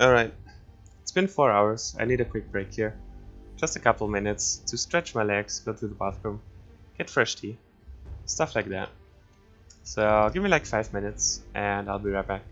Alright, it's been 4 hours. I need a quick break here. Just a couple minutes to stretch my legs, go to the bathroom, get fresh tea, stuff like that. So give me like 5 minutes and I'll be right back.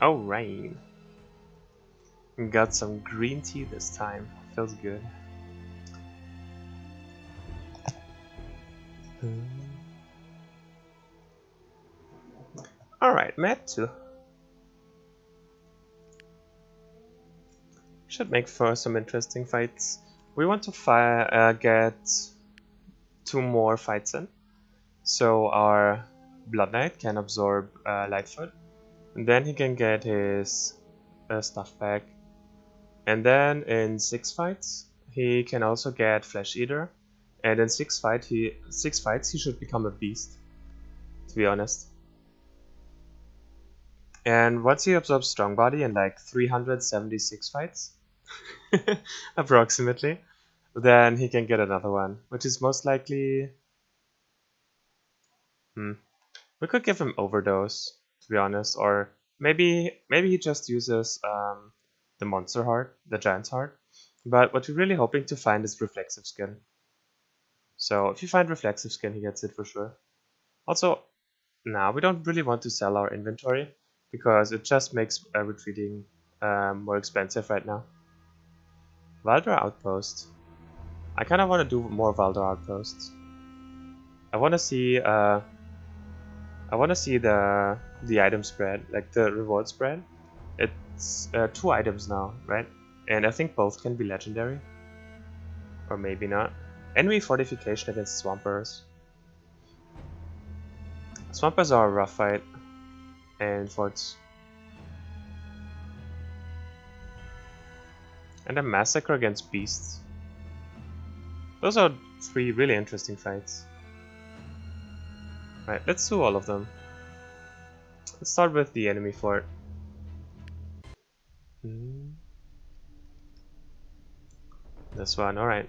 Alright. Got some green tea this time. Feels good. Alright, Matt 2. Should make for some interesting fights. We want to get 2 more fights in. So our Bloodknight can absorb Lightfoot. And then he can get his stuff back. And then in 6 fights, he can also get Flesh Eater. And in 6 fights, he should become a beast, to be honest. And once he absorbs Strong Body in like 376 fights, approximately, then he can get another one, which is most likely... We could give him Overdose, to be honest, or maybe he just uses the Monster Heart, the Giant's Heart. But what we're really hoping to find is Reflexive Skin. So if you find Reflexive Skin, he gets it for sure. Also, now we don't really want to sell our inventory, because it just makes retreating more expensive right now. Valdor Outpost. I kind of want to do more Valdor Outposts. I want to see the item spread, like the reward spread. It's 2 items now, right? And I think both can be legendary, or maybe not. Enemy fortification against Swampers. Swampers are a rough fight, and forts. And a massacre against beasts. Those are 3 really interesting fights. Right, let's do all of them. Let's start with the enemy fort. This one, alright.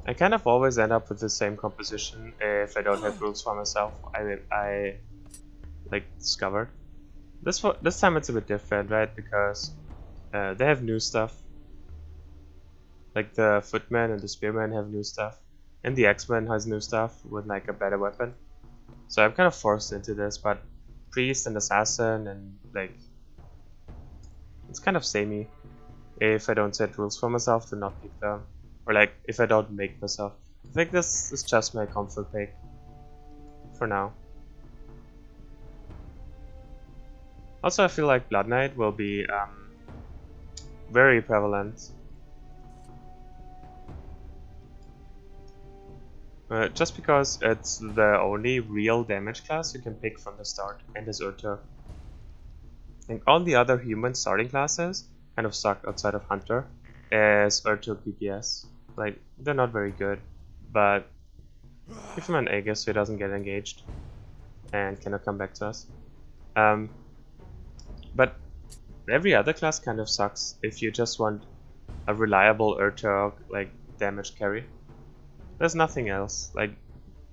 I kind of always end up with the same composition if I don't have rules for myself. I like discovered. This time it's a bit different, right? Because they have new stuff. Like the Footman and the Spearman have new stuff, and the X-Men has new stuff with like a better weapon. So I'm kind of forced into this, but Priest and Assassin and like it's kind of samey if I don't set rules for myself to not pick them, or like if I don't make myself. I think this is just my comfort pick for now. Also, I feel like Blood Knight will be very prevalent. Just because it's the only real damage class you can pick from the start, and is Urtuk. And all the other human starting classes kind of suck outside of Hunter as Urtuk DPS. Like, they're not very good, but give him an Aegis so he doesn't get engaged and cannot come back to us. But every other class kind of sucks if you just want a reliable Urtuk, like, damage carry. There's nothing else. Like,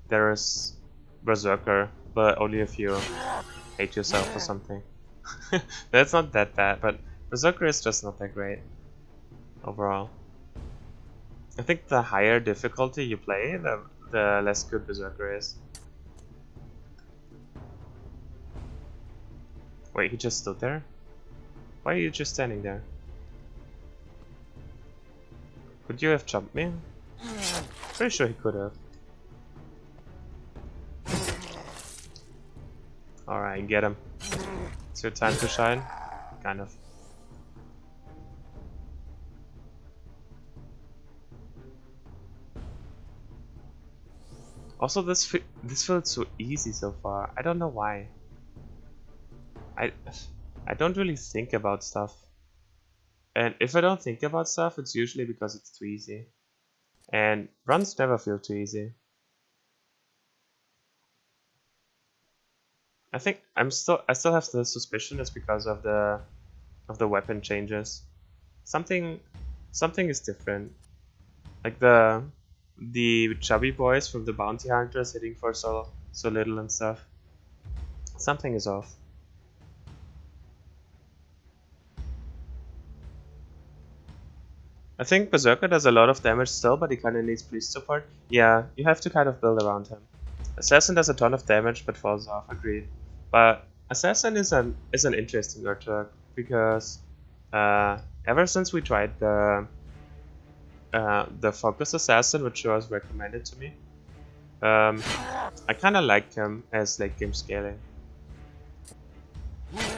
there is Berserker, but only if you hate yourself or something. That's not that bad, but Berserker is just not that great overall. I think the higher difficulty you play, the less good Berserker is. Wait, he just stood there? Why are you just standing there? Could you have jumped me? Pretty sure he could have. Alright, get him. It's your time to shine? Kind of. Also, this feels so easy so far. I don't know why. I don't really think about stuff. And if I don't think about stuff, it's usually because it's too easy. And runs never feel too easy. I think I still have the suspicion it's because of the weapon changes. Something is different. Like the chubby boys from the bounty hunters hitting for so little and stuff. Something is off. I think Berserker does a lot of damage still, but he kinda needs priest support. Yeah, you have to kind of build around him. Assassin does a ton of damage but falls off, agreed. But Assassin is an interesting Urtuk because ever since we tried the focus assassin, which was recommended to me, I kind of like him as late game scaling.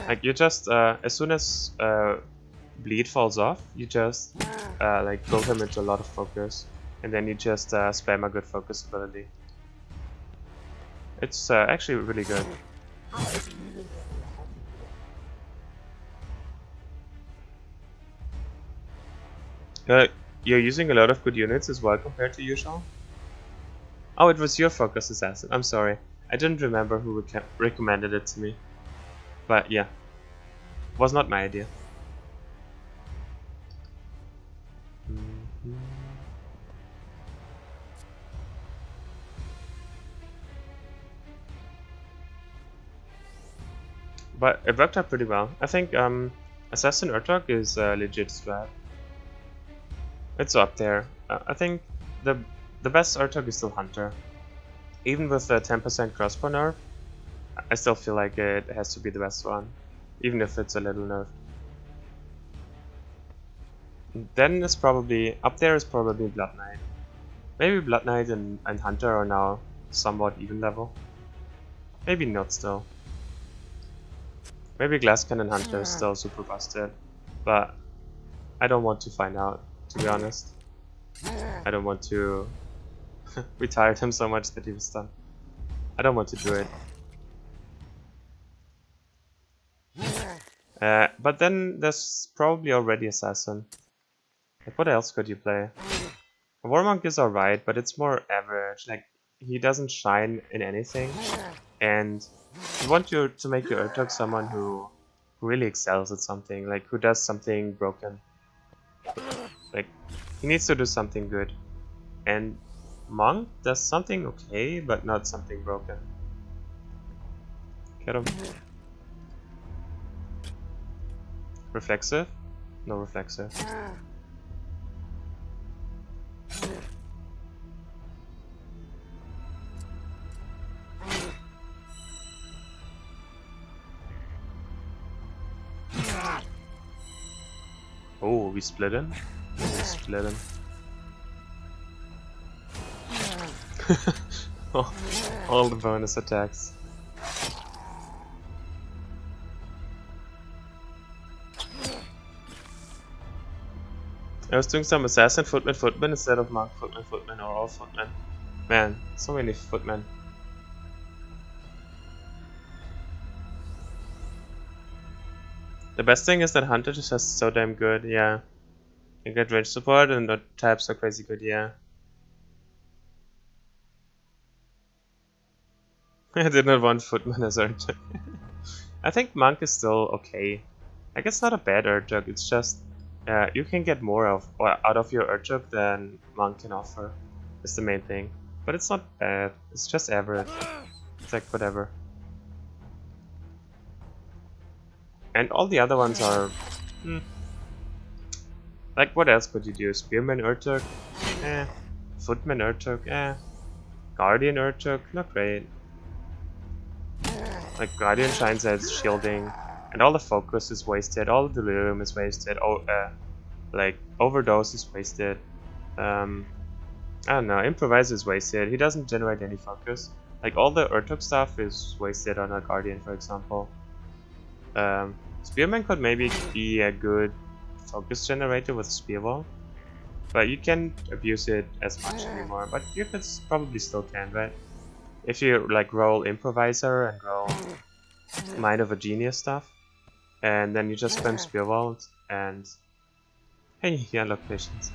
Like you just as soon as bleed falls off, you just like build him into a lot of focus, and then you just spam a good focus ability. It's actually really good. You're using a lot of good units as well compared to usual. Oh, it was your focus assassin. I'm sorry. I didn't remember who recommended it to me. But yeah, was not my idea. But it worked out pretty well. I think Assassin Urtuk is a legit strat. It's up there. I think the best Urtuk is still Hunter. Even with the 10% crossbow nerf, I still feel like it has to be the best one, even if it's a little nerf. Then it's probably up there is probably Bloodknight. Maybe Bloodknight and Hunter are now somewhat even level. Maybe not still. Maybe Glasscan and Hunter is still super busted, but I don't want to find out, to be honest. I don't want to retire him so much that he was done. I don't want to do it. But then there's probably already Assassin. Like, what else could you play? Warmonk is alright, but it's more average. Like, he doesn't shine in anything. And you want to make your Urtuk someone who really excels at something, like who does something broken. Like, he needs to do something good. And Monk does something okay, but not something broken. Get him. Reflexive? No reflexive. Oh, we split him? We split him. Oh, all the bonus attacks. I was doing some Assassin Footman instead of Monk Footman or all Footman. Man, so many Footmen. The best thing is that Hunter just has so damn good, yeah. You get range support and the types are crazy good, yeah. I did not want Footman as Urtuk. I think Monk is still okay. Like, it's not a bad Urtuk, it's just you can get more out of your Urtuk than Monk can offer. Is the main thing. But it's not bad, it's just average. It's like whatever. And all the other ones are... Like, what else could you do? Spearman Urtuk? Eh. Footman Urtuk? Eh. Guardian Urtuk? Not great. Like, Guardian shines as shielding, and all the focus is wasted, all the delirium is wasted, like, overdose is wasted. I don't know, improvise is wasted, he doesn't generate any focus. Like, all the Urtuk stuff is wasted on a Guardian, for example. Spearman could maybe be a good focus generator with Spear Wall, but you can't abuse it as much anymore, but you probably still can, right? If you like roll Improviser and roll Mind of a Genius stuff, and then you just spam Spear Wall and hey, you unlock Patience.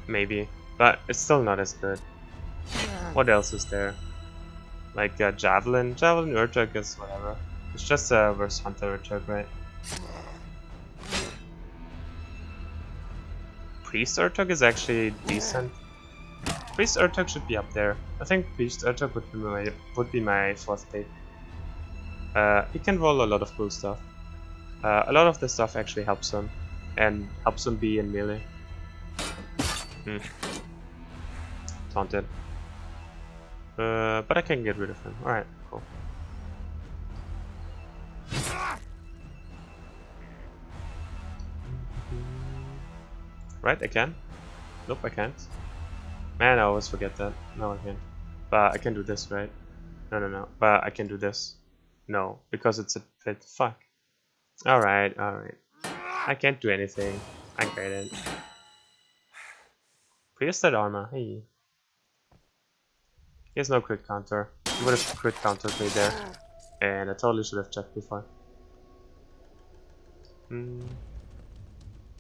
Maybe, but it's still not as good. What else is there? Like Javelin Urtuk is whatever. It's just a verse Hunter Urtuk, right? Priest Urtuk is actually decent. Priest Urtuk should be up there. I think Priest Urtuk would be my fourth pick. He can roll a lot of cool stuff. A lot of the stuff actually helps him, and helps him be in melee. Taunted. But I can get rid of him. Alright, cool. Right, I can? Nope, I can't. Man, I always forget that. No, I can't. But I can do this, right? No. But I can do this. No, because it's a pit. Fuck. Alright. I can't do anything. I get it. Priesthood armor. Hey. He has no crit counter. He would have crit countered me there. And I totally should have checked before.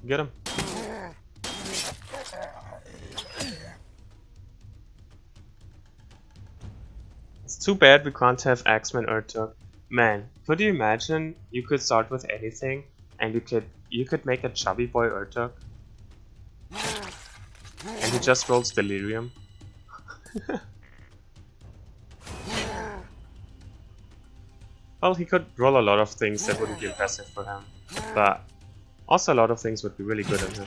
Get him. It's too bad we can't have Axeman Urtuk. Man, could you imagine you could start with anything and you could make a chubby boy Urtuk? And he just rolls delirium. Well, he could roll a lot of things that wouldn't be impressive for him, but also a lot of things would be really good on him.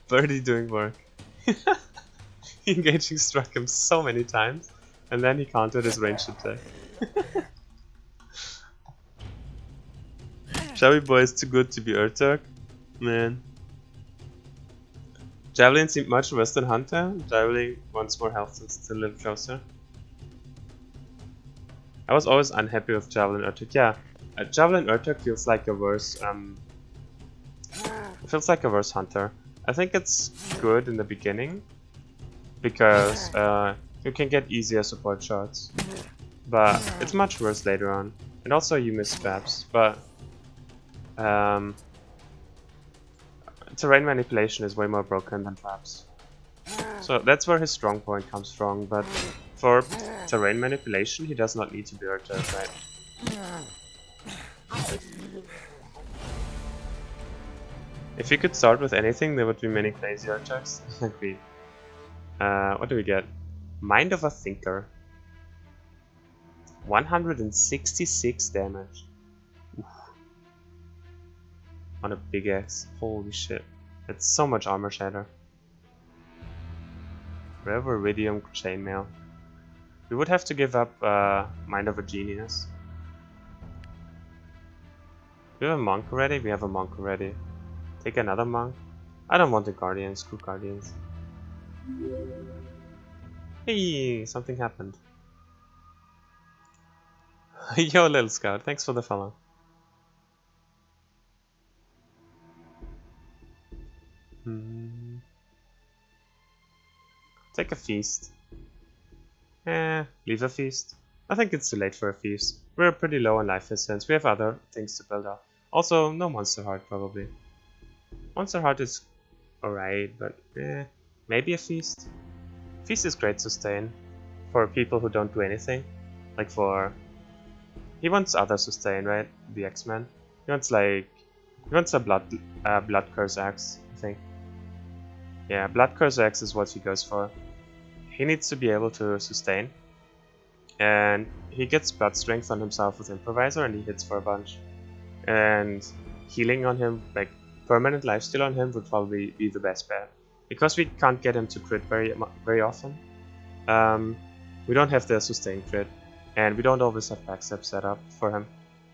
Birdie doing work. Engaging struck him so many times, and then he countered his ranged attack. Chubby boy is too good to be Urtuk? Man. Javelin seemed much worse than Hunter. Javelin wants more health since it's a little closer. I was always unhappy with Javelin Urtuk. Yeah, Javelin Urtuk feels like a worse Hunter. I think it's good in the beginning because you can get easier support shots, but it's much worse later on. And also you miss traps, but terrain manipulation is way more broken than traps. So that's where his strong point comes from, but for terrain manipulation he does not need to be Urtuk, right? If you could start with anything, there would be many crazy Urtuks. Agreed. What do we get? Mind of a Thinker. 166 damage. Oof. On a big axe. Holy shit. That's so much armor shatter. Rever Iridium Chainmail. We would have to give up Mind of a Genius. Do we have a monk already? We have a monk already. Take another monk. I don't want the guardians. Screw guardians. Hey, something happened. Yo, little scout. Thanks for the follow. Take a feast. Leave a feast. I think it's too late for a feast. We're pretty low on life essence. We have other things to build up. Also, no Monster Heart probably. Monster Heart is alright, but maybe a feast. Feast is great sustain for people who don't do anything. Like for... He wants other sustain, right? The X-Men. He wants a Blood Curse Axe, I think. Yeah, Blood Curse Axe is what he goes for. He needs to be able to sustain. And he gets Blood Strength on himself with Improviser and he hits for a bunch. And healing on him, like permanent lifesteal on him, would probably be the best bet. Because we can't get him to crit very often. We don't have the sustain crit. And we don't always have backstab set up for him.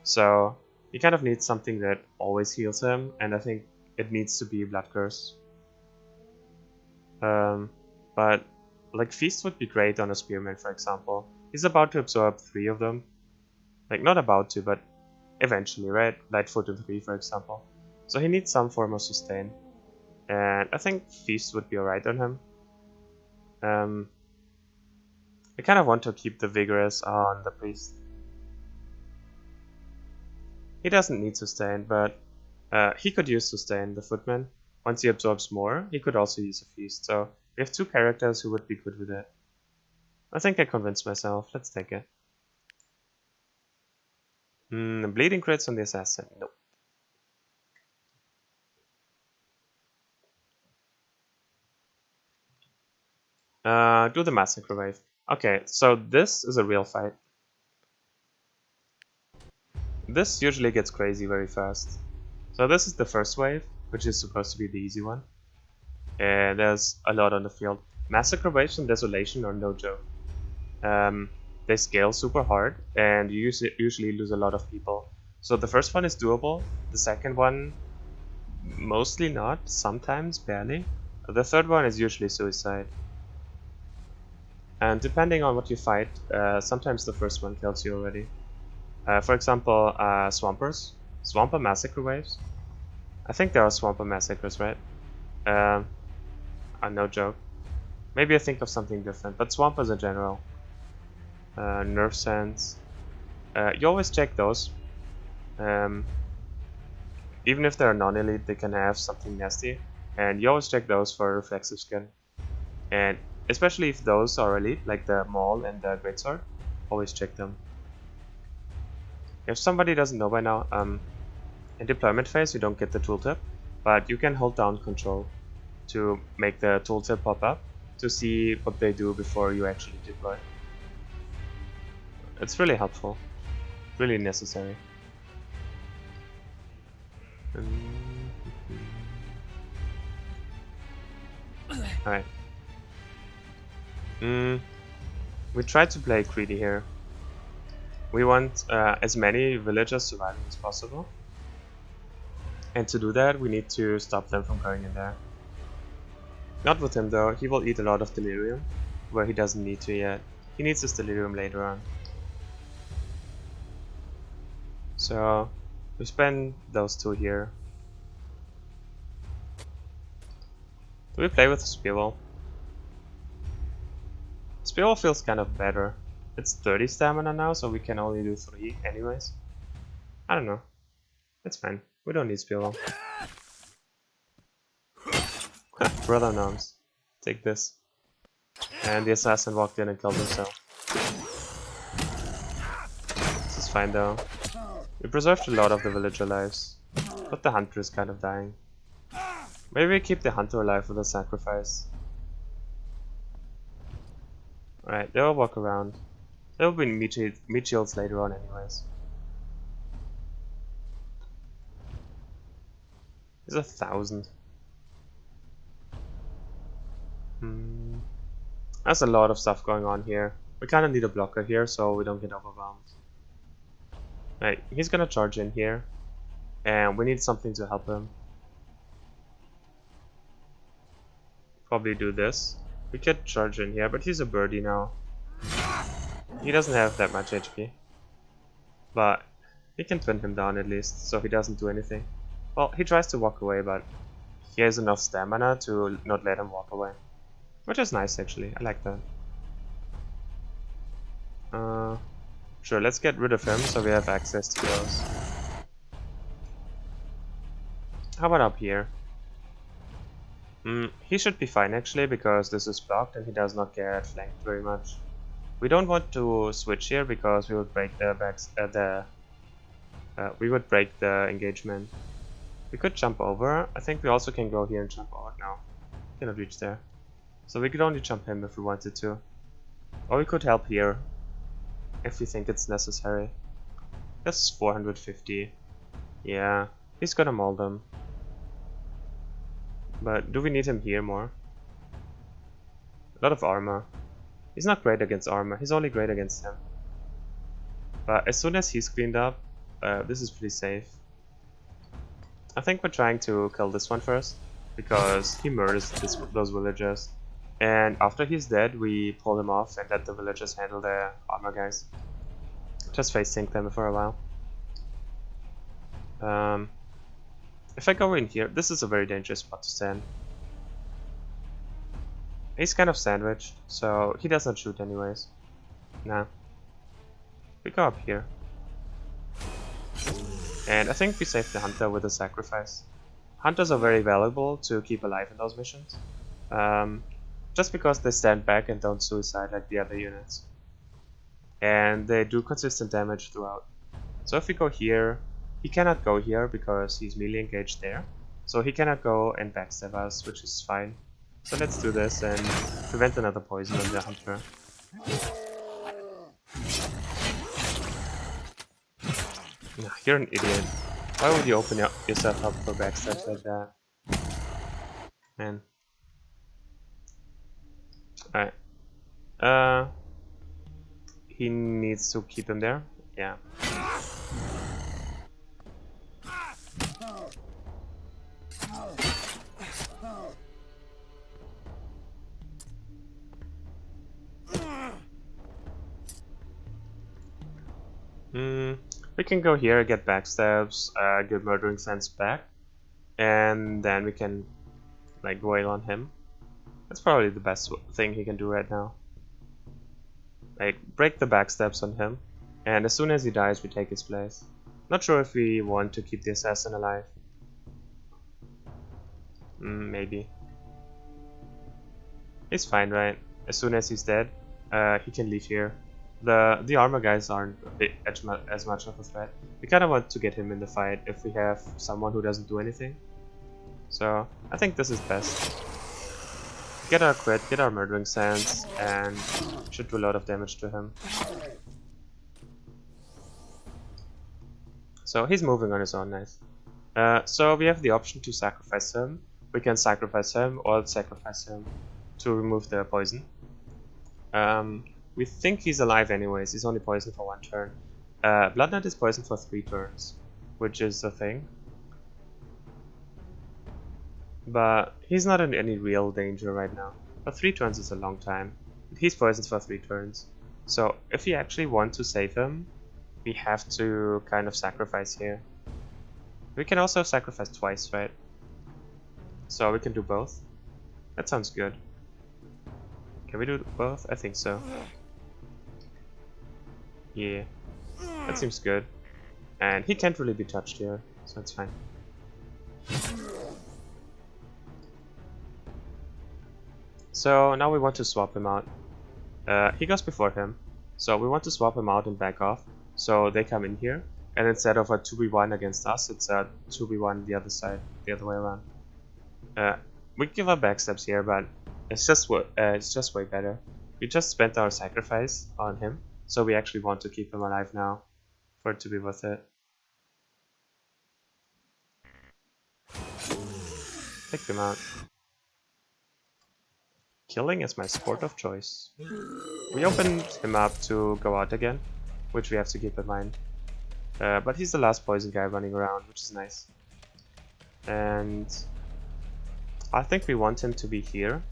So he kind of needs something that always heals him. And I think it needs to be Blood Curse. But like Feast would be great on a Spearman, for example. He's about to absorb 3 of them. Like not about to, but eventually, right? Lightfoot and 3, for example. So he needs some form of sustain. And I think Feast would be alright on him. I kind of want to keep the Vigorous on the Priest. He doesn't need sustain, but he could use sustain, the Footman. Once he absorbs more, he could also use a Feast. So we have 2 characters who would be good with it. I think I convinced myself. Let's take it. Bleeding crits on the Assassin. Nope. Do the Massacre Wave. Okay, so this is a real fight. This usually gets crazy very fast. So this is the first wave, which is supposed to be the easy one. And there's a lot on the field. Massacre Waves and Desolation are no joke. they scale super hard, and you usually lose a lot of people. So the first one is doable, the second one mostly not, sometimes barely. The third one is usually suicide. And depending on what you fight, sometimes the first one kills you already. For example, Swampers. Swamper Massacre Waves. I think there are Swamper Massacres, right? No joke. Maybe I think of something different, but Swampers in general. Nerve Sands. You always check those. Even if they're non-elite, they can have something nasty. And you always check those for reflexive skin. And especially if those are elite, like the Maul and the Greatsword, always check them. If somebody doesn't know by now, in deployment phase you don't get the tooltip, but you can hold down control to make the tooltip pop up to see what they do before you actually deploy. It's really helpful, really necessary. Alright. We try to play greedy here. We want as many villagers surviving as possible. And to do that, we need to stop them from going in there. Not with him though, he will eat a lot of delirium, where he doesn't need to yet. He needs his delirium later on. So, we spend those two here. Do we play with the Spearwall? Spearwall feels kind of better. It's 30 stamina now, so we can only do 3 anyways. I don't know. It's fine. We don't need Spearwall. Brother Gnomes. Take this. And the assassin walked in and killed himself. This is fine though. We preserved a lot of the villager lives, but the hunter is kind of dying. Maybe we keep the hunter alive with a sacrifice. Alright, they will walk around. There will be meat shields later on anyways. There's 1,000. There's a lot of stuff going on here. We kinda need a blocker here so we don't get overwhelmed. Right, he's gonna charge in here. And we need something to help him. Probably do this. We could charge in here, but he's a birdie now. He doesn't have that much HP. But we can twin him down at least, so he doesn't do anything. Well, he tries to walk away, but he has enough stamina to not let him walk away. Which is nice actually, I like that. Sure, let's get rid of him so we have access to those. How about up here? He should be fine actually, because this is blocked and he does not get flanked very much. We don't want to switch here because we would break the engagement. We could jump over. I think we also can go here and jump out now. Cannot reach there. So we could only jump him if we wanted to. Or we could help here if we think it's necessary. That's 450. Yeah, he's gonna maul them. But do we need him here more? A lot of armor. He's not great against armor, he's only great against him. But as soon as he's cleaned up, this is pretty safe. I think we're trying to kill this one first, because he murders those villagers. And after he's dead, we pull him off and let the villagers handle the armor guys. Just face sync them for a while. If I go in here, this is a very dangerous spot to stand. He's kind of sandwiched, so he doesn't shoot anyways. Nah. We go up here. And I think we save the hunter with a sacrifice. Hunters are very valuable to keep alive in those missions. Just because they stand back and don't suicide like the other units. And they do consistent damage throughout. So if we go here, he cannot go here because he's melee engaged there. So he cannot go and backstab us, which is fine. So let's do this and prevent another poison on the hunter. You're an idiot. Why would you open yourself up for backstabs like that? Man. Alright. he needs to keep him there. Yeah. We can go here, get backstabs, get murdering sense back, and then we can like wail on him. That's probably the best thing he can do right now. Like break the backstabs on him, and as soon as he dies we take his place. Not sure if we want to keep the assassin alive. Maybe. He's fine, right? As soon as he's dead, he can leave here. The armor guys aren't a bit as much of a threat. We kind of want to get him in the fight if we have someone who doesn't do anything. So I think this is best. Get our crit, get our murdering sands, and should do a lot of damage to him. So he's moving on his own, nice. So we have the option to sacrifice him. We can sacrifice him or sacrifice him to remove the poison. We think he's alive anyways, he's only poisoned for 1 turn. Bloodknight is poisoned for 3 turns, which is a thing. But he's not in any real danger right now. But 3 turns is a long time. He's poisoned for 3 turns. So if we actually want to save him, we have to kind of sacrifice here. We can also sacrifice twice, right? So we can do both. That sounds good. Can we do both? I think so. Yeah, that seems good. And he can't really be touched here, so it's fine. So now we want to swap him out. He goes before him, so we want to swap him out and back off. So they come in here, and instead of a 2v1 against us, it's a 2v1 the other side, the other way around. We give our backstabs here, but it's just way better. We just spent our sacrifice on him, so we actually want to keep him alive now for it to be worth it. Take him out. Killing is my sport of choice. We opened him up to go out again, which we have to keep in mind. But he's the last poison guy running around, which is nice. And I think we want him to be here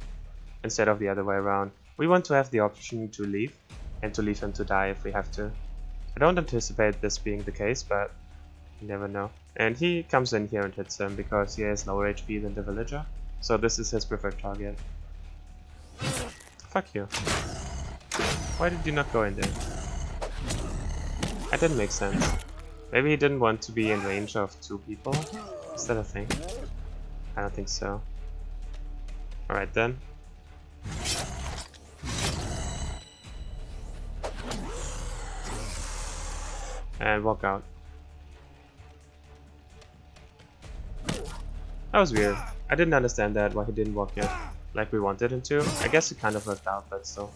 instead of the other way around. We want to have the option to leave, and to leave him to die if we have to. I don't anticipate this being the case, but you never know. And he comes in here and hits him because he has lower HP than the villager, so this is his preferred target. Fuck you. Why did you not go in there? That didn't make sense. Maybe he didn't want to be in range of 2 people? Is that a thing? I don't think so. Alright then. And walk out. That was weird. I didn't understand that, why he didn't walk in like we wanted him to. I guess it kind of worked out, but still.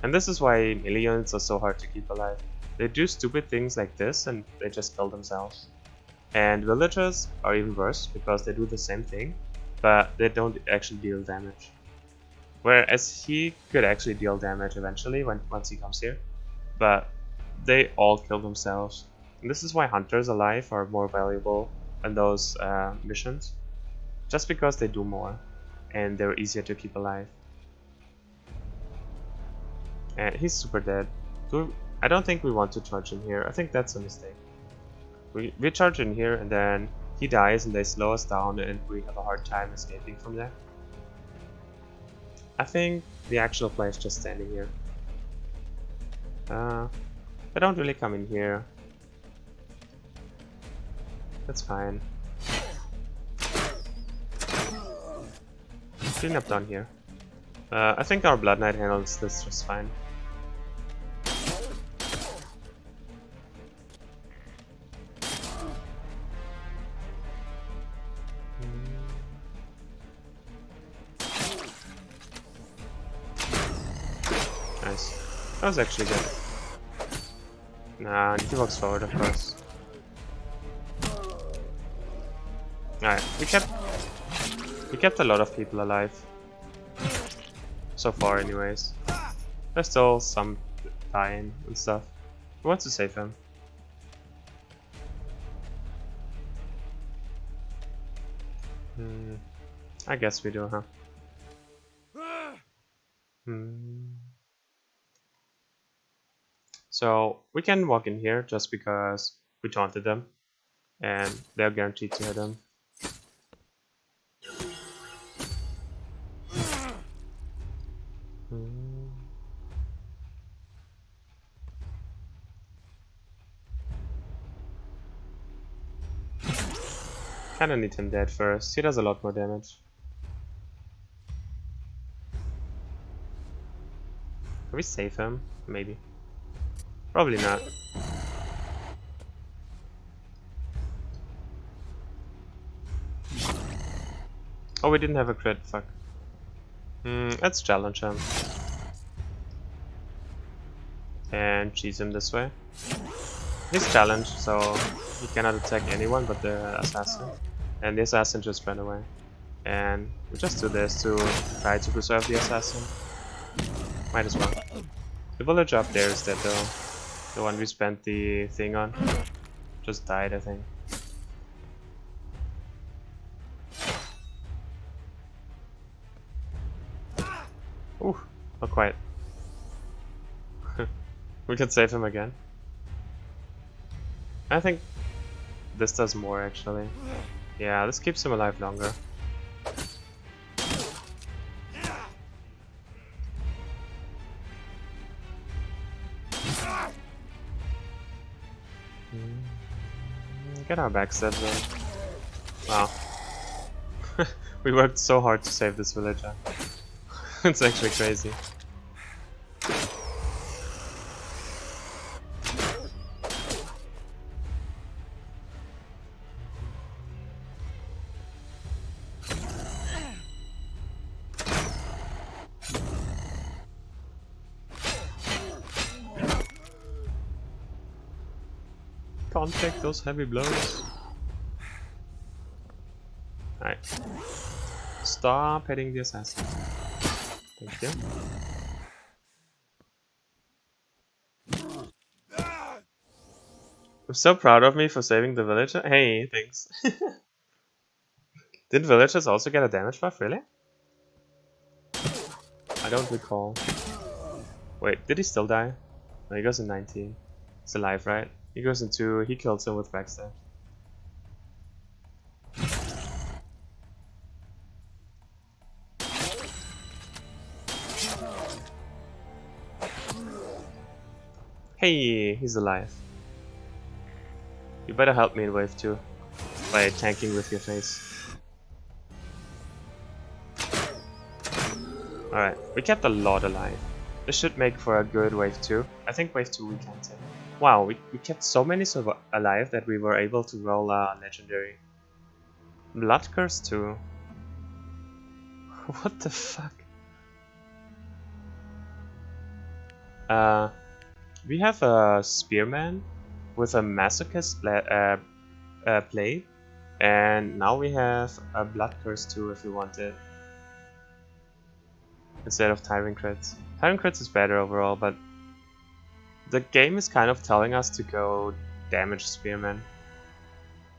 And this is why millions are so hard to keep alive. They do stupid things like this and they just kill themselves. And villagers are even worse because they do the same thing, but they don't actually deal damage. Whereas he could actually deal damage eventually once he comes here, but they all kill themselves. And this is why hunters alive are more valuable in those missions, just because they do more and they're easier to keep alive. And he's super dead. I don't think we want to charge in here. I think that's a mistake. We charge in here and then he dies and they slow us down and we have a hard time escaping from there. I think the actual play is just standing here. They don't really come in here. That's fine. Clean up down here. I think our Blood Knight handles this just fine. Nice. That was actually good. Nah, he walks forward, of course. Alright, we kept a lot of people alive. So far, anyways. There's still some dying and stuff. We want to save him. I guess we do, huh? So we can walk in here just because we taunted them and they're guaranteed to hit him. Kinda need him dead first. He does a lot more damage. Can we save him? Maybe. Probably not. Oh, we didn't have a crit. Fuck. Let's challenge him. And cheese him this way. He's challenged, so he cannot attack anyone but the assassin. And the assassin just ran away. And we just do this to try to preserve the assassin. Might as well. The villager up there is dead though. The one we spent the thing on. Just died, I think. Ooh, not quite. We can save him again. I think this does more actually. Yeah, this keeps him alive longer. Get our backstab then. Wow. We worked so hard to save this villager. It's actually crazy. Can't take those heavy blows. Alright. Stop hitting the assassin. Thank you. I'm so proud of me for saving the villager. Hey, thanks. Did villagers also get a damage buff, really? I don't recall. Wait, did he still die? No, he goes in 19. He's alive, right? He goes into... he kills him with backstab. Hey, he's alive. You better help me in wave 2 by tanking with your face. Alright, we kept a lot alive. This should make for a good wave 2. I think wave 2 we can take. Wow, we kept so many alive that we were able to roll a legendary. Blood Curse 2. What the fuck? We have a Spearman with a masochist play, and now we have a Blood Curse 2 if we want it. Instead of Tyrant Crits. Tyrant Crits is better overall, but the game is kind of telling us to go damage Spearman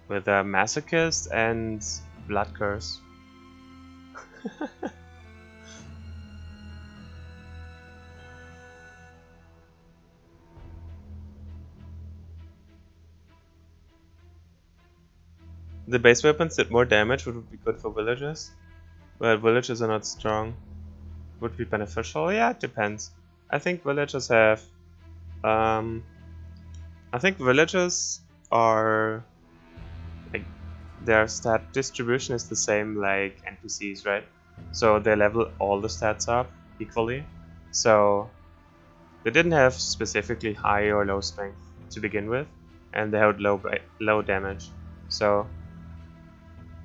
with a masochist and Blood Curse. The base weapons did more damage, which would be good for villagers, but villagers are not strong. Would be beneficial? Yeah, it depends. I think villagers have... I think villagers are... like, their stat distribution is the same like NPCs, right? So they level all the stats up equally. So they didn't have specifically high or low strength to begin with, and they had low damage. So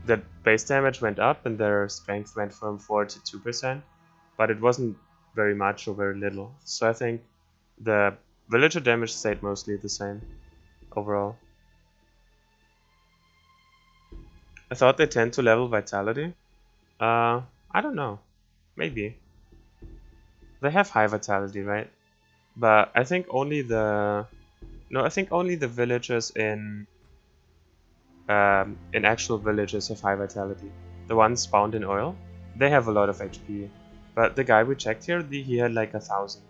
the base damage went up and their strength went from 4 to 2%, but it wasn't very much or very little. So I think the villager damage stayed mostly the same overall. I thought they tend to level vitality. I don't know. Maybe. They have high vitality, right? But I think only the... No, I think only the villagers in actual villages have high vitality. The ones spawned in oil, they have a lot of HP. But the guy we checked here, he had like 1000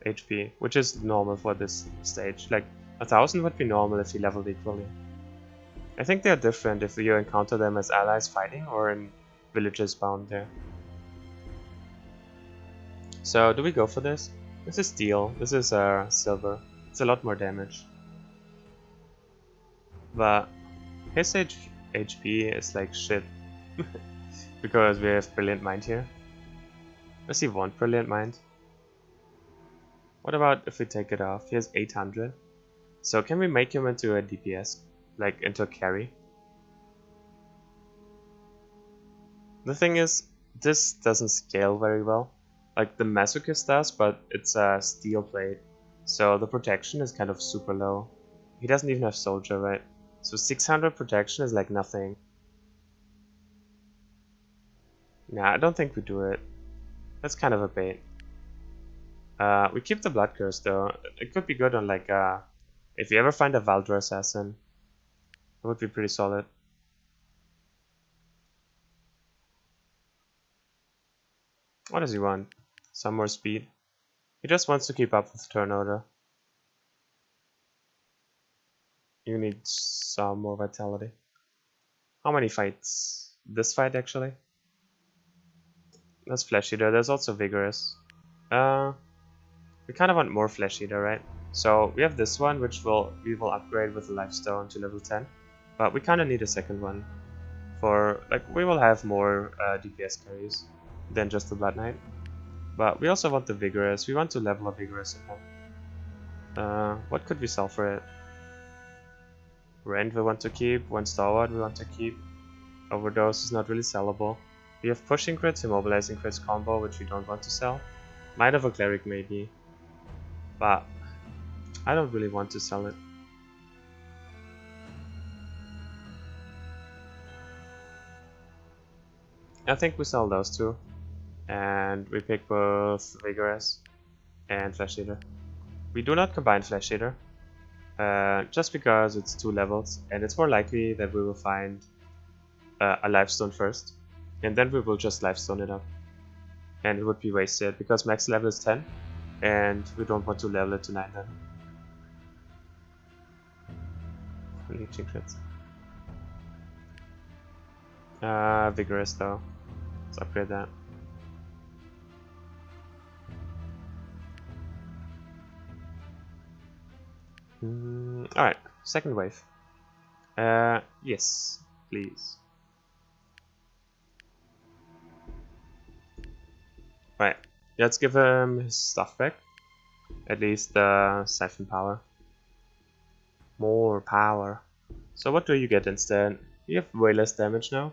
HP, which is normal for this stage. Like 1000 would be normal if he leveled equally. I think they're different if you encounter them as allies fighting or in villages spawned there. So do we go for this? This is steel, this is silver. It's a lot more damage. But his HP is like shit. Because we have Brilliant Mind here. Does he want Brilliant Mind? What about if we take it off? He has 800. So can we make him into a DPS? Like into a carry? The thing is, this doesn't scale very well. Like the masochist does, but it's a steel plate. So the protection is kind of super low. He doesn't even have soldier, right? So 600 protection is like nothing. Nah, I don't think we do it. That's kind of a bait. We keep the blood curse though. It could be good on like if you ever find a Valdra assassin, it would be pretty solid. What does he want? Some more speed? He just wants to keep up with turn order. You need some more vitality. How many fights? This fight actually? That's Flesh Eater. There's also Vigorous. We kind of want more Flesh Eater, right? So we have this one, which we will upgrade with the Lifestone to level 10. But we kind of need a second one. For, like, we will have more DPS carries than just the Blood Knight. But we also want the Vigorous. We want to level up Vigorous again. What could we sell for it? Rend we want to keep. One Stalwart we want to keep. Overdose is not really sellable. We have Pushing Crits, Immobilizing Crits combo, which we don't want to sell. Might of a Cleric maybe. But I don't really want to sell it. I think we sell those two. And we pick both Vigorous and Flesh Eater. We do not combine Flesh Eater. Just because it's 2 levels, and it's more likely that we will find a Lifestone first. And then we will just Lifestone it up. And it would be wasted, because max level is 10. And we don't want to level it to 9 then. Leeching crits. Vigorous though. Let's upgrade that. Alright, second wave. Yes, please. Right, let's give him his stuff back. At least the siphon power. More power. So what do you get instead? You have way less damage now.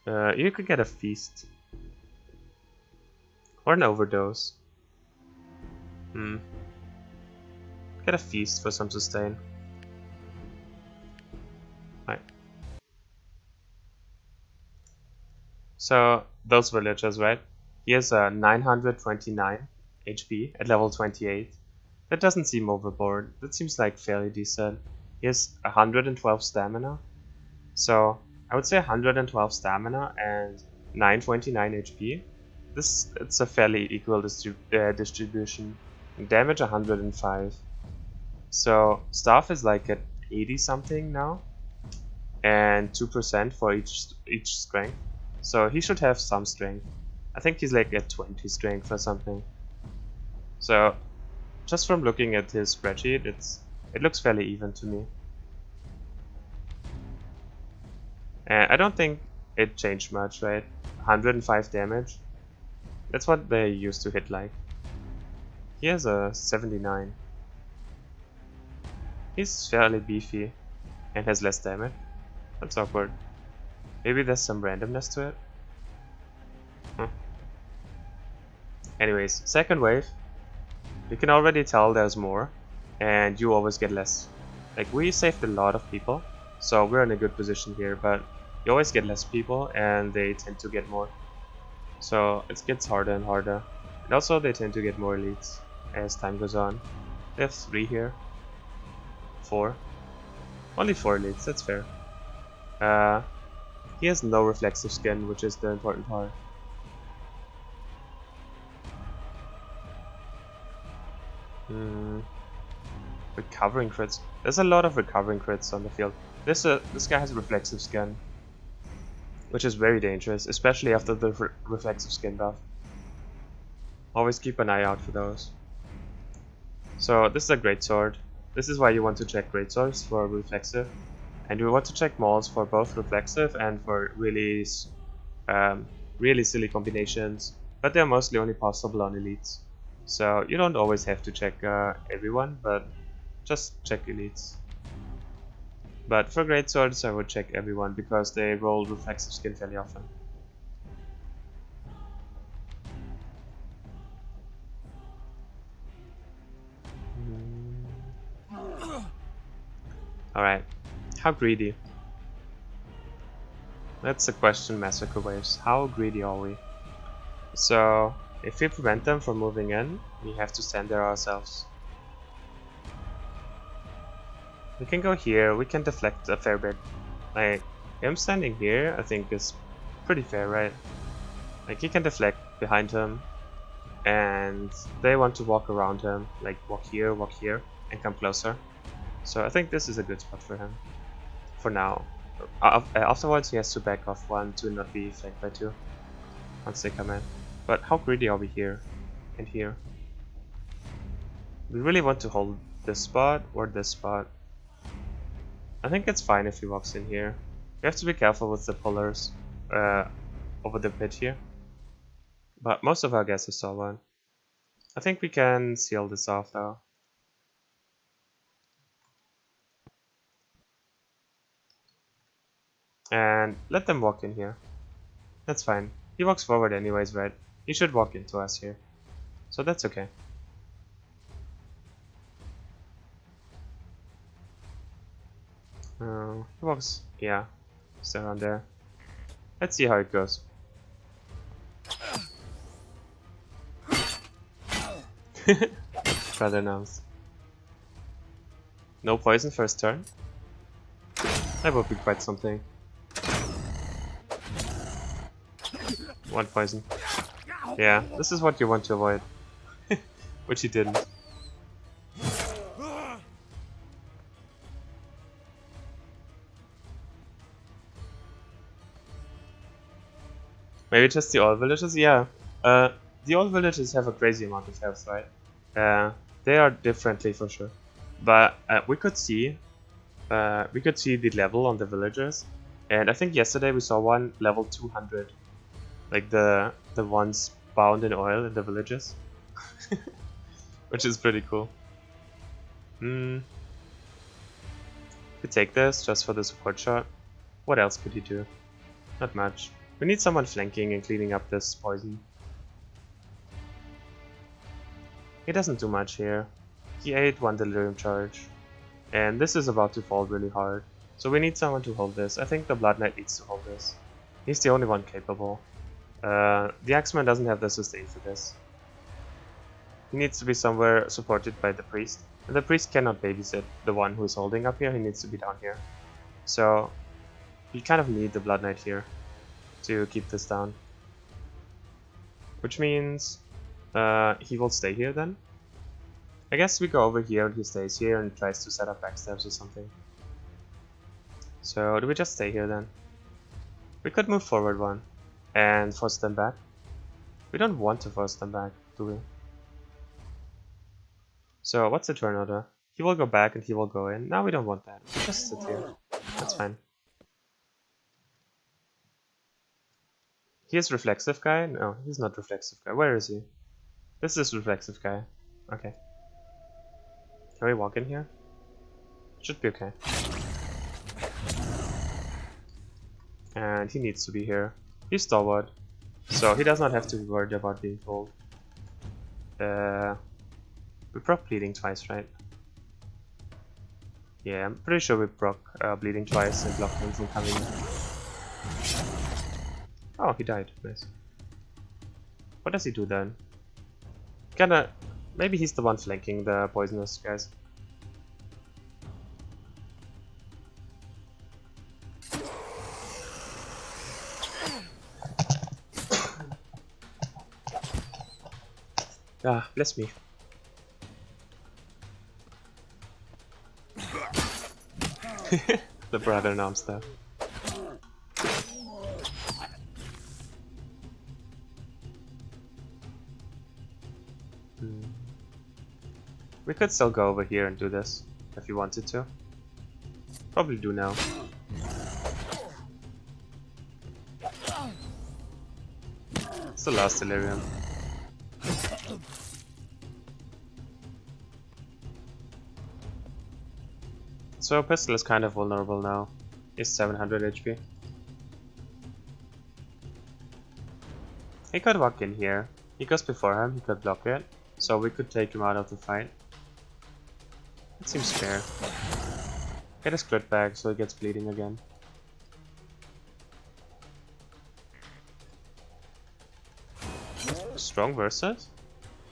You could get a feast. Or an overdose. Get a feast for some sustain. Right. So those villagers, right? He has a 929 HP at level 28. That doesn't seem overboard. That seems like fairly decent. He has 112 stamina. So I would say 112 stamina and 929 HP. It's a fairly equal distribution. Damage 105. So staff is like at 80 something now, and 2% for each strength. So he should have some strength. I think he's like at 20 strength or something. So just from looking at his spreadsheet, it looks fairly even to me. And I don't think it changed much, right? 105 damage. That's what they used to hit like. He has a 79. He's fairly beefy and has less damage. That's awkward. Maybe there's some randomness to it? Anyways, second wave. You can already tell there's more, and you always get less. Like, we saved a lot of people, so we're in a good position here, but you always get less people, and they tend to get more. So it gets harder and harder. And also they tend to get more elites as time goes on. They have 3 here. 4. Only 4 elites, that's fair. He has no reflexive skin, which is the important part. Recovering crits. There's a lot of recovering crits on the field. This guy has reflexive skin, which is very dangerous, especially after the reflexive skin buff. Always keep an eye out for those. So this is a great sword. This is why you want to check great swords for reflexive, and you want to check mauls for both reflexive and for really silly combinations. But they're mostly only possible on elites, so you don't always have to check everyone, but just check elites. But for great swords I would check everyone because they roll reflexive skin fairly often. Alright, how greedy? That's the question, Massacre Waves. How greedy are we? So, if we prevent them from moving in, we have to stand there ourselves. We can go here, we can deflect a fair bit. Like, him standing here, I think is pretty fair, right? Like, he can deflect behind him, and they want to walk around him, like walk here, and come closer. So I think this is a good spot for him, for now. Afterwards he has to back off 1 to not be flanked by 2, once they come in. But how greedy are we here, and here? We really want to hold this spot, or this spot. I think it's fine if he walks in here. We have to be careful with the pullers over the pit here. But most of our guesses saw one. I think we can seal this off though. And let them walk in here. That's fine. He walks forward anyways, right? He should walk into us here. So that's okay. He walks, yeah, just around there. Let's see how it goes. Rather nice. No poison first turn. That would be quite something. 1 poison. Yeah, this is what you want to avoid. Which he didn't. Maybe just the old villages? Yeah. The old villages have a crazy amount of health, right? They are differently for sure. But we could see the level on the villagers, and I think yesterday we saw one level 200, like the ones bound in oil in the villages, which is pretty cool. We take this just for the support shot. What else could he do? Not much. We need someone flanking and cleaning up this poison. He doesn't do much here. He ate 1 delirium charge. And this is about to fall really hard. So we need someone to hold this. I think the Blood Knight needs to hold this. He's the only one capable. The Axeman doesn't have the sustain for this. He needs to be somewhere supported by the priest. And the priest cannot babysit the one who is holding up here, he needs to be down here. So you kind of need the Blood Knight here to keep this down. Which means he will stay here then. I guess we go over here and he stays here and tries to set up backstabs or something. So do we just stay here then? We could move forward 1 and force them back. We don't want to force them back, do we? So what's the turn order? He will go back and he will go in. Now we don't want that. We'll just sit here. That's fine. He is reflexive guy? No, he's not reflexive guy. Where is he? This is reflexive guy. Okay. Can we walk in here? Should be okay. And he needs to be here. He's stalwart, so he does not have to be worried about being told. We proc bleeding twice, right? Yeah, I'm pretty sure we proc bleeding twice and blocked him from coming. Oh, he died. Nice. What does he do then? Kinda... Maybe he's the one flanking the poisonous guys. Ah, bless me. The brother-in-arm stuff. We could still go over here and do this, if you wanted to. Probably do now. It's the last delirium. So pistol is kind of vulnerable now. He's 700 HP. He could walk in here. He goes before him, he could block it. So we could take him out of the fight. It seems fair. Get his crit back so he gets bleeding again. Strong versus?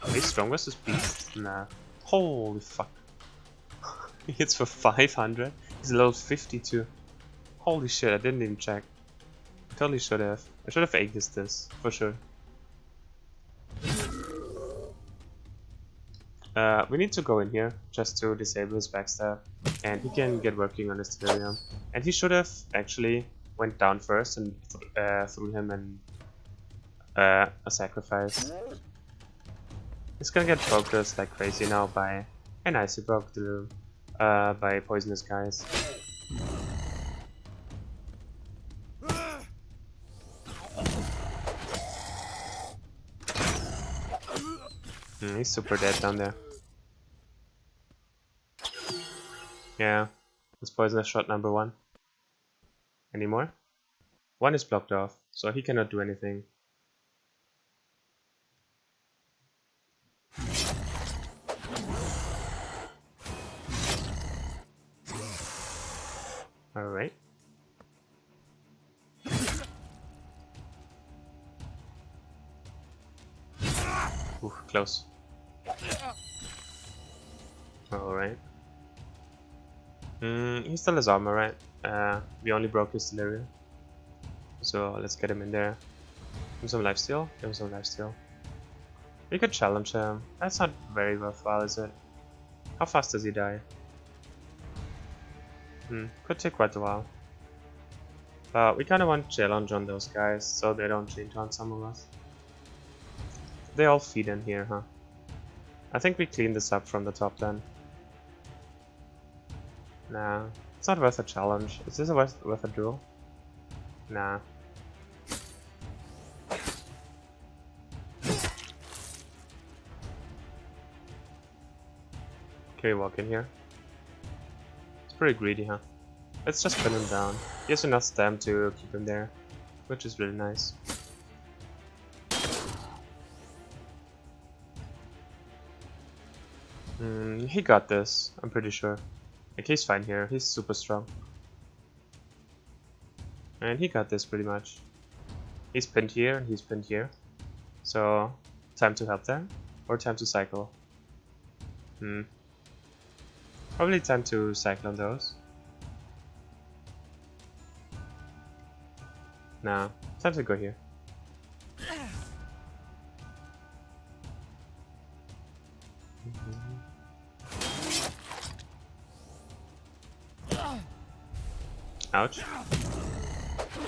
Are they strong versus beast? Nah. Holy fuck. He hits for 500. He's level 52. Holy shit, I didn't even check. I totally should have. I should have aegis this, for sure. We need to go in here just to disable his backstab, and he can get working on his delirium. And he should have actually went down first and threw him in a sacrifice. He's gonna get focused like crazy now by an icy broke delirium, by poisonous guys. He's super dead down there. Yeah, it's poisonous shot number 1. Any more? 1 is blocked off, so he cannot do anything. Alright. Ooh, close. Alright. He still has armor, right? We only broke his delirium. So let's get him in there. Give him some lifesteal. Give him some lifesteal. We could challenge him. That's not very worthwhile, is it? How fast does he die? Could take quite a while. But we kinda want challenge on those guys so they don't change on some of us. They all feed in here, huh? I think we clean this up from the top then. Nah, it's not worth a challenge. Is this worth a duel? Nah. Can we walk in here? It's pretty greedy, huh? Let's just pin him down. He has enough stam to keep him there, which is really nice. He got this, I'm pretty sure. Like, he's fine here, he's super strong. And he got this pretty much. He's pinned here, and he's pinned here. So, time to help them, or time to cycle? Probably time to cycle on those. Nah, time to go here. Ouch.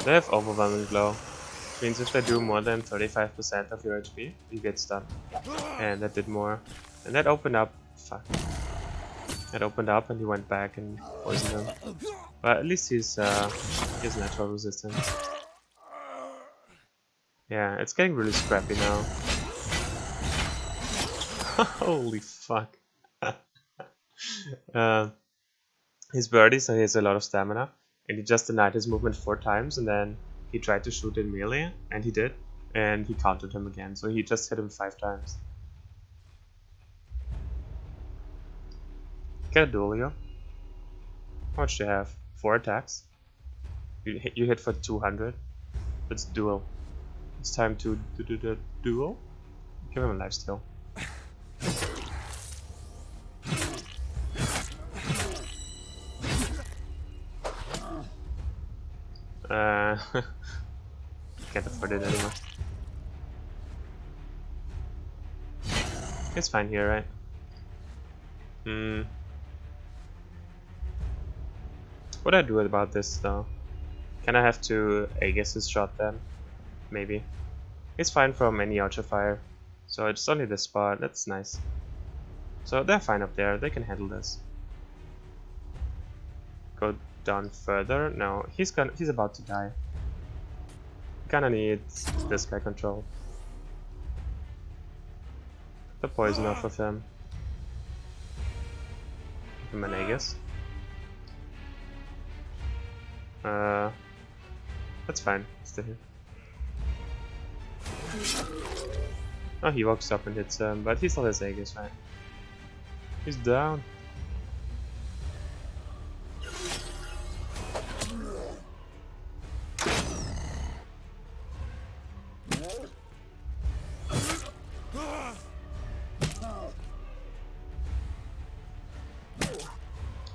They have overwhelming blow, which means if they do more than 35% of your HP, you get stunned. And that did more. And that opened up. Fuck. That opened up and he went back and poisoned him. But at least he has natural resistance. Yeah, it's getting really scrappy now. Holy fuck. He's birdie, so he has a lot of stamina. And he just denied his movement 4 times, and then he tried to shoot in melee, and he did. And he countered him again, so he just hit him 5 times. Get a duel here. How much do you have? 4 attacks? You hit for 200. Let's duel. It's time to do the duel. Give him a lifesteal. Can't afford it anymore. It's fine here, right? What do I do about this though? Can I have to Aegis his shot then? Maybe. It's fine from any archer fire. So it's only this spot, that's nice. So they're fine up there, they can handle this. Go down further? No, he's about to die. Kinda need this guy control. The poison off of him. Give him an Aegis. That's fine, still here. Oh, he walks up and hits him, but he still has Aegis, right? He's down.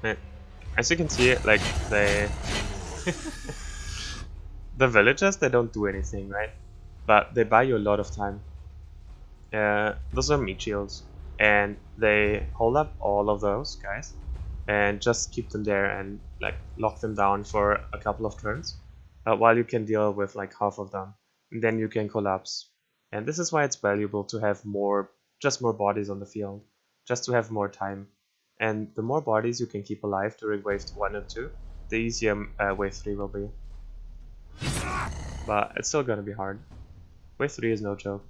Man, as you can see, like they the villagers, they don't do anything, right? But they buy you a lot of time. Those are meat shields, and they hold up all of those guys and just keep them there and like lock them down for a couple of turns while you can deal with like half of them, and then you can collapse. And this is why it's valuable to have more bodies on the field, just to have more time. And the more bodies you can keep alive during wave 1 and 2, the easier wave 3 will be. But it's still gonna be hard. Wave 3 is no joke.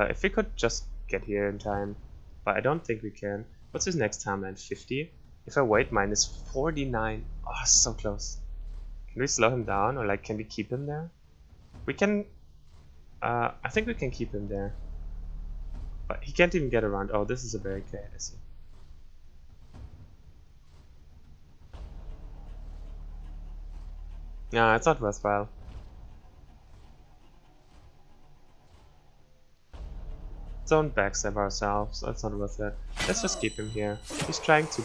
If we could just get here in time, but I don't think we can. What's his next timeline? 50? If I wait, minus 49. Oh, so close. Can we slow him down, or like can we keep him there? We can. I think we can keep him there. But he can't even get around. Oh, this is a barricade, I see. No, it's not worthwhile. Don't backstab ourselves, that's not worth it. Let's just keep him here. He's trying to...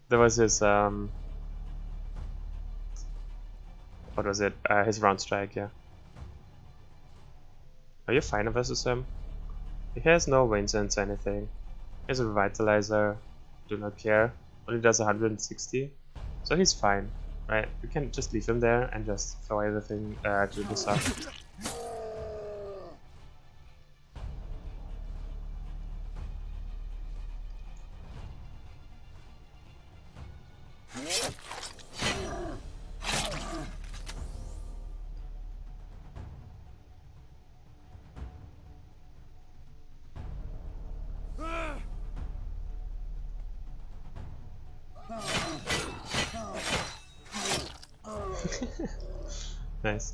There was his, what was it? His round strike, yeah. Are you fine versus him? He has no wind sense or anything. He has a revitalizer, do not care. Only does 160. So he's fine, right? We can just leave him there and just throw everything to the side. Nice.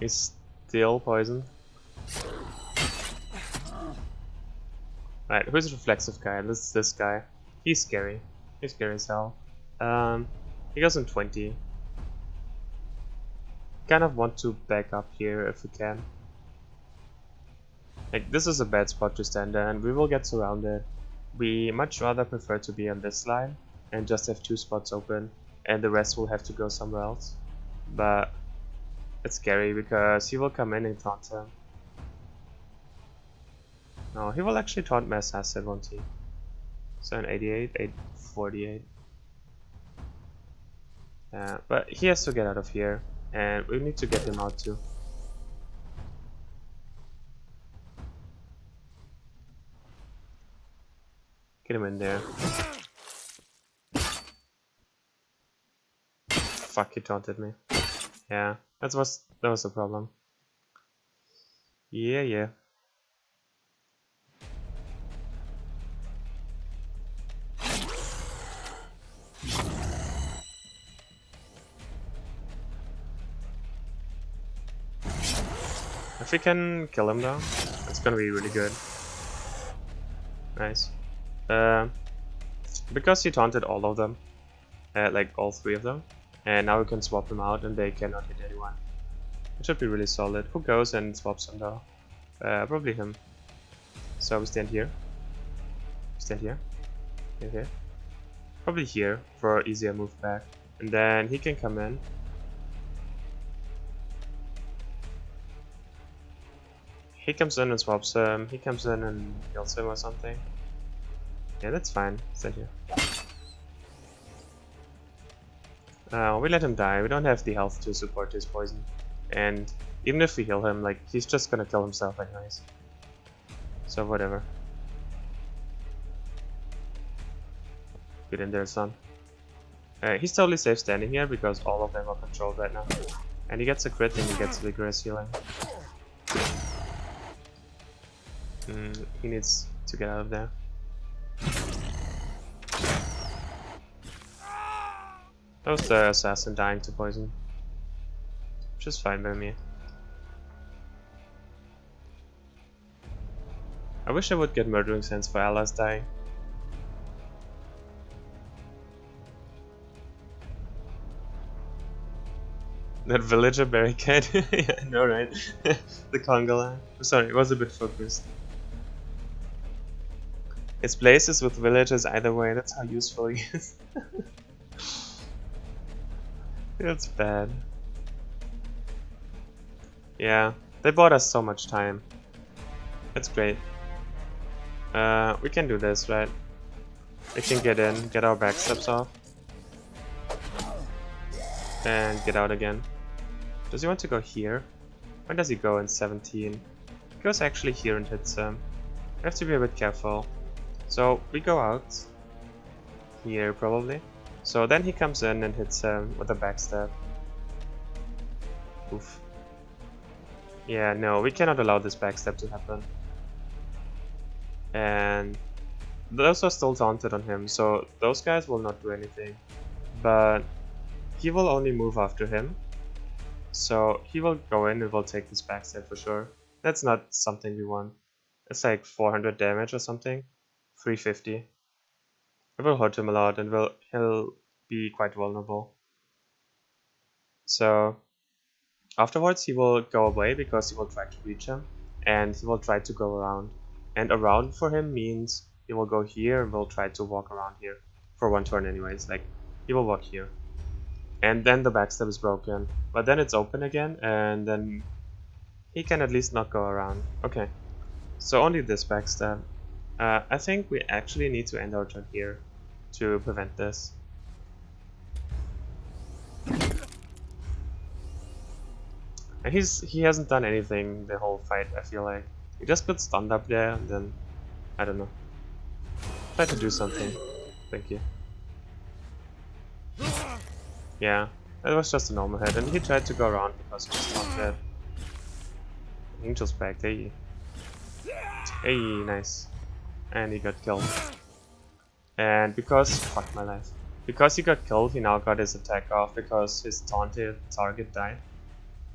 He's still poisoned. Right, who's the reflexive guy? This guy. He's scary. He's scary as hell. He goes in 20. Kind of want to back up here if we can. Like, this is a bad spot to stand there, and we will get surrounded. We much rather prefer to be on this line and just have 2 spots open, and the rest will have to go somewhere else. But it's scary because he will come in and taunt him. No, he will actually taunt my assassin, won't he? So an 88, 848. But he has to get out of here, and we need to get him out too. Get him in there. Fuck, he taunted me. Yeah, that was the problem. Yeah. If we can kill him though, it's gonna be really good. Nice. Because he taunted all of them, like all 3 of them, And now we can swap them out and they cannot hit anyone. It should be really solid. Who goes and swaps them though? Probably him. So we stand here. Stand here. Okay. Probably here for easier move back. And then he can come in. He comes in and swaps him. He comes in and kills him or something. Yeah, that's fine. Stand here. We let him die. We don't have the health to support his poison. And even if we heal him, like, he's just gonna kill himself anyways. So whatever. Get in there, son. He's totally safe standing here because all of them are controlled right now. And he gets a crit and he gets vigorous healing. He needs to get out of there. That was the assassin dying to poison. Which is fine by me. I wish I would get Murdering Sense for allies dying. That villager barricade? Yeah, I know, right? The conga line. Sorry, it was a bit focused. It's places with villagers either way, that's how useful he is. That's bad. Yeah, they bought us so much time. That's great. We can do this, right? We can get in, get our backsteps off. And get out again. Does he want to go here? When does he go in 17? He goes actually here and hits him. We have to be a bit careful. So we go out here probably. So then he comes in and hits him with a backstab. Oof. Yeah, no, we cannot allow this backstab to happen. And those are still taunted on him, so those guys will not do anything. But he will only move after him. So he will go in and will take this backstab for sure. That's not something we want. It's like 400 damage or something. 350. It will hurt him a lot and he'll be quite vulnerable. So afterwards he will go away because he will try to reach him and he will try to go around. And around for him means he will go here and will try to walk around here for one turn anyways. Like he will walk here. And then the backstab is broken. But then it's open again and then he can at least not go around. Okay. So only this backstab. I think we actually need to end our turn here to prevent this. And he hasn't done anything the whole fight, I feel like. He just got stunned up there and then, I don't know. Try to do something. Thank you. Yeah, that was just a normal hit and he tried to go around because he was not dead. Angel's back, hey. Hey, nice. And he got killed. And because, fuck my life. Because he got killed, he now got his attack off because his taunted target died.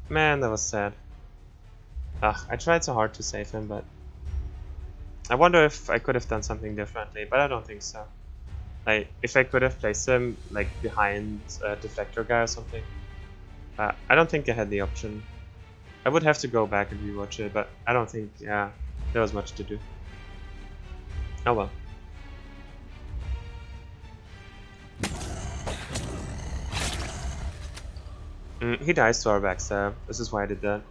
Man, that was sad. Ugh, I tried so hard to save him, but I wonder if I could have done something differently, but I don't think so. Like, if I could have placed him, like, behind a deflector guy or something. I don't think I had the option. I would have to go back and rewatch it, but I don't think, yeah, there was much to do. Oh well. He dies to our backstab. This is why I did that.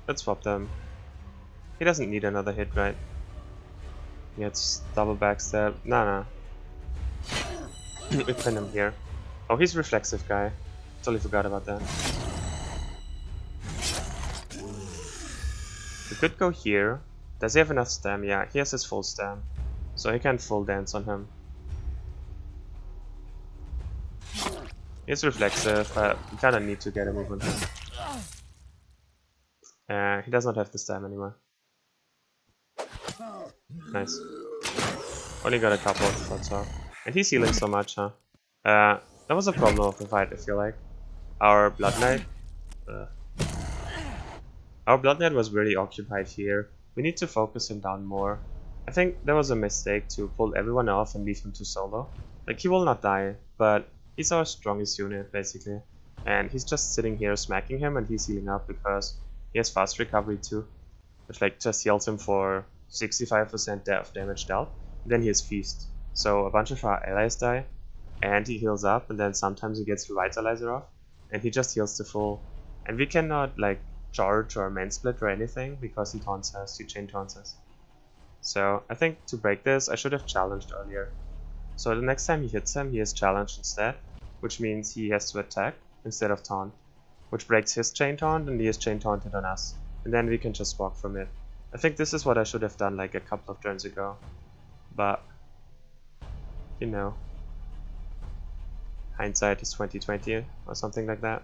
Let's swap them. He doesn't need another hit, right? Yeah, it's double backstab. Nah. We pin him here. Oh, he's reflexive guy. Totally forgot about that. We could go here. Does he have enough stam? Yeah, he has his full stam. So he can full dance on him. He's reflexive, but we kinda need to get a move on him. He does not have the stam anymore. Nice. Only got a couple of shots off. And he's healing so much, huh? That was a problem of the fight, I feel like. Our Bloodknight... Our Bloodknight was really occupied here. We need to focus him down more. I think there was a mistake to pull everyone off and leave him to solo. Like, he will not die, but He's our strongest unit, basically. And he's just sitting here smacking him and he's healing up because he has fast recovery too. Which like just heals him for 65% of damage dealt. Then he has feast. So a bunch of our allies die and he heals up, and then sometimes he gets Revitalizer off and he just heals to full. And we cannot like charge or main split or anything because he taunts us, he chain taunts us. So I think to break this I should have challenged earlier. So the next time he hits him, he is challenged instead, which means he has to attack instead of taunt, which breaks his chain taunt and he is chain taunted on us, and then we can just walk from it. I think this is what I should have done like a couple of turns ago, but you know, hindsight is 20/20 or something like that.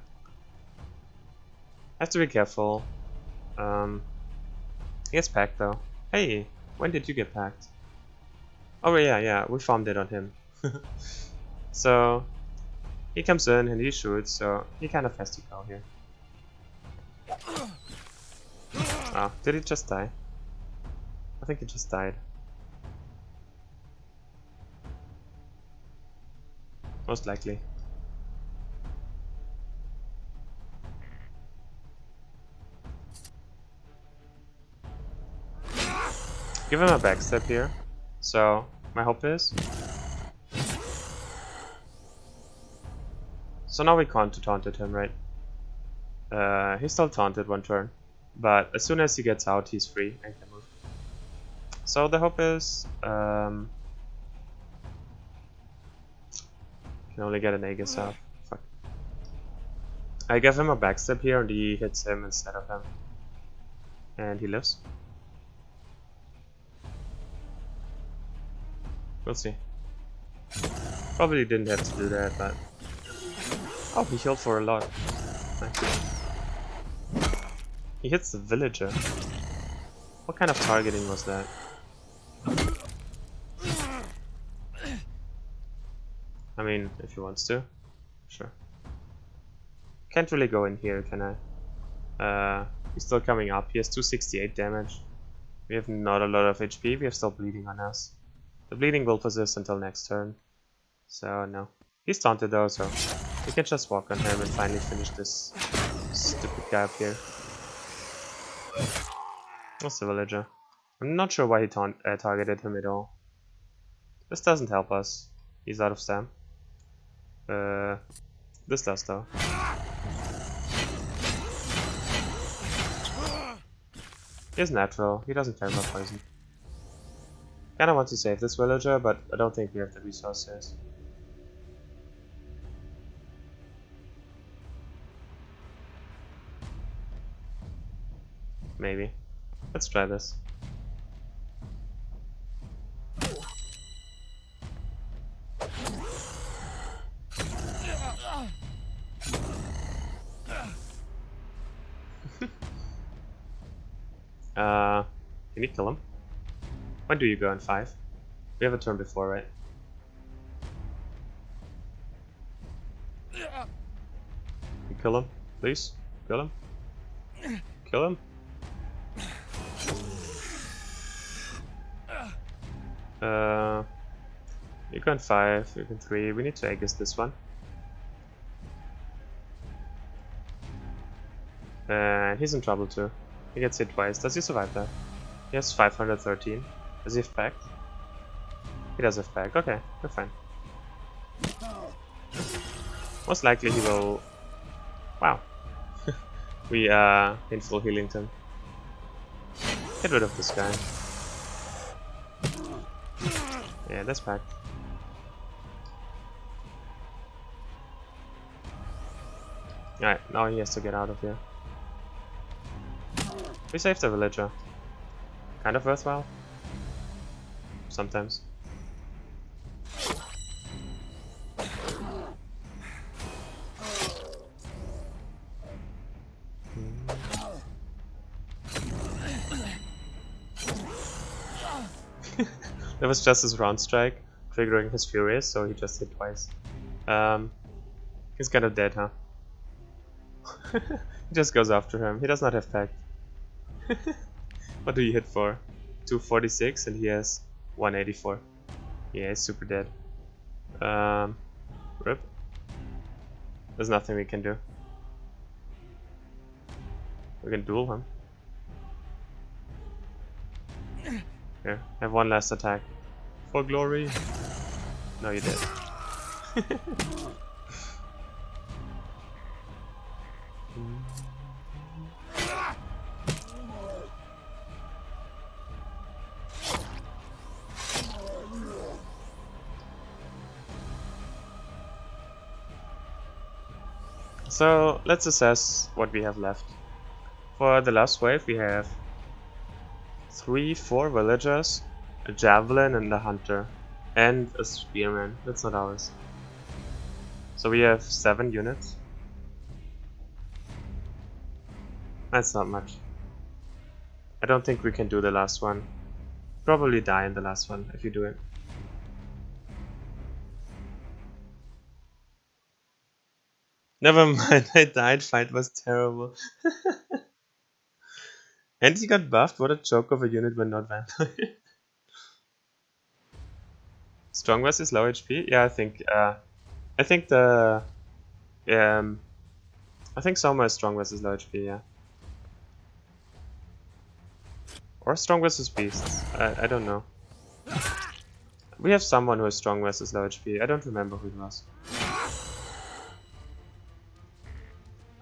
I have to be careful. He gets packed though. Hey, when did you get packed? Oh yeah, we farmed it on him. So he comes in and he shoots, so he kind of has to go here. Oh, did he just die? I think he just died. Most likely. Give him a backstep here. So my hope is. So now we can't taunted him, right? He's still taunted one turn, but as soon as he gets out, he's free and can move. So the hope is can only get an Aegis out. Fuck. I give him a backstep here and he hits him instead of him, and he lives. We'll see. Probably didn't have to do that, but oh, he healed for a lot. Nice. He hits the villager. What kind of targeting was that? I mean, if he wants to, sure. Can't really go in here, can I? He's still coming up. He has 268 damage. We have not a lot of HP. We have still bleeding on us. The bleeding will persist until next turn. So no. He's taunted though, so we can just walk on him and finally finish this stupid guy up here. What's the villager? I'm not sure why he targeted him at all. This doesn't help us. He's out of stam. This does though. He's natural. He doesn't care about poison. Kinda want to save this villager, but I don't think we have the resources. Maybe. Let's try this. Can you kill him? When do you go in 5? We have a turn before, right? You kill him, please. Kill him. Kill him. You go in 5, you go in 3. We need to Aegis this one. And he's in trouble too. He gets hit twice. Does he survive that? He has 513. Does he have pack? He does have pack. Okay, we're fine. Most likely he will... Wow. We in full healing him. Get rid of this guy. Yeah, that's packed. Alright, now he has to get out of here. We saved the villager. Kind of worthwhile. Sometimes. That was just his round strike, triggering his Furious, so he just hit twice. He's kind of dead, huh? He just goes after him. He does not have pact. What do you hit for? 246 and he has 184. Yeah, he's super dead. Rip. There's nothing we can do. We can duel him. Here, have one last attack. For glory. No, you did. So let's assess what we have left. For the last wave we have 4 villagers, a javelin and a hunter, and a spearman. That's not ours. So we have 7 units. That's not much. I don't think we can do the last one. Probably die in the last one if you do it. Never mind, I died, fight was terrible. And he got buffed, what a joke of a unit when not vampire. Strong versus low HP? Yeah, I think the I think Soma is strong versus low HP, yeah. Or strong versus beasts. I don't know. We have someone who is strong versus low HP. I don't remember who it was.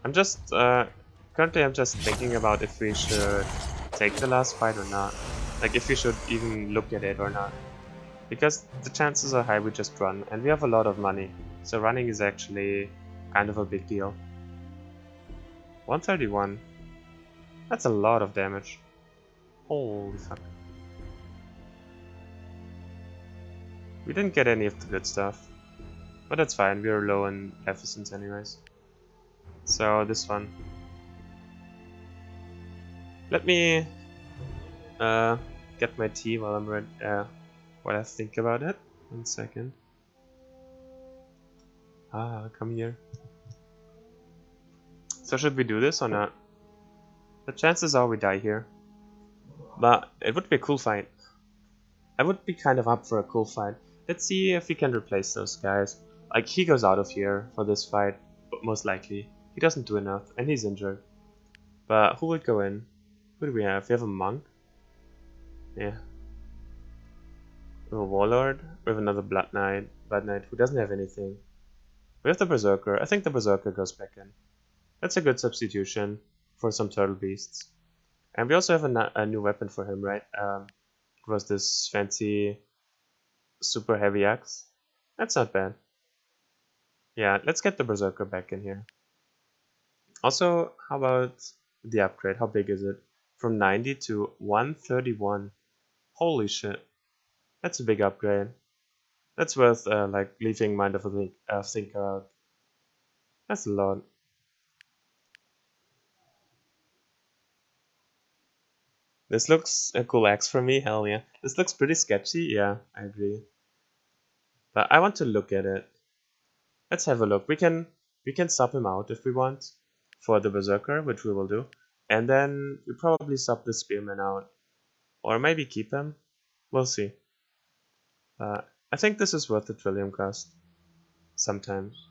I'm just currently I'm just thinking about if we should take the last fight or not. Like if we should even look at it or not. Because the chances are high we just run, and we have a lot of money. So running is actually kind of a big deal. 131. That's a lot of damage. Holy fuck. We didn't get any of the good stuff. But that's fine, we are low in efficiency anyways. So this one. Let me get my tea while I'm ready, while I think about it. 1 second. Come here. So should we do this or not? The chances are we die here. But it would be a cool fight. I would be kind of up for a cool fight. Let's see if we can replace those guys. Like, he goes out of here for this fight, but most likely. He doesn't do enough, and he's injured. But who would go in? Who do we have? We have a monk. Yeah. We have a warlord. We have another Bloodknight who doesn't have anything. We have the berserker. I think the berserker goes back in. That's a good substitution for some turtle beasts. And we also have a new weapon for him, right? It was this fancy super heavy axe. That's not bad. Yeah, let's get the berserker back in here. Also, how about the upgrade? How big is it? From 90 to 131. Holy shit. That's a big upgrade. That's worth like leaving Mind of a Thinker out. That's a lot. This looks a cool axe for me, hell yeah. This looks pretty sketchy, yeah, I agree. But I want to look at it. Let's have a look. We can sub him out if we want for the berserker, which we will do. And then we probably sub the spearman out. Or maybe keep him. We'll see. I think this is worth the Trillium cost. Sometimes.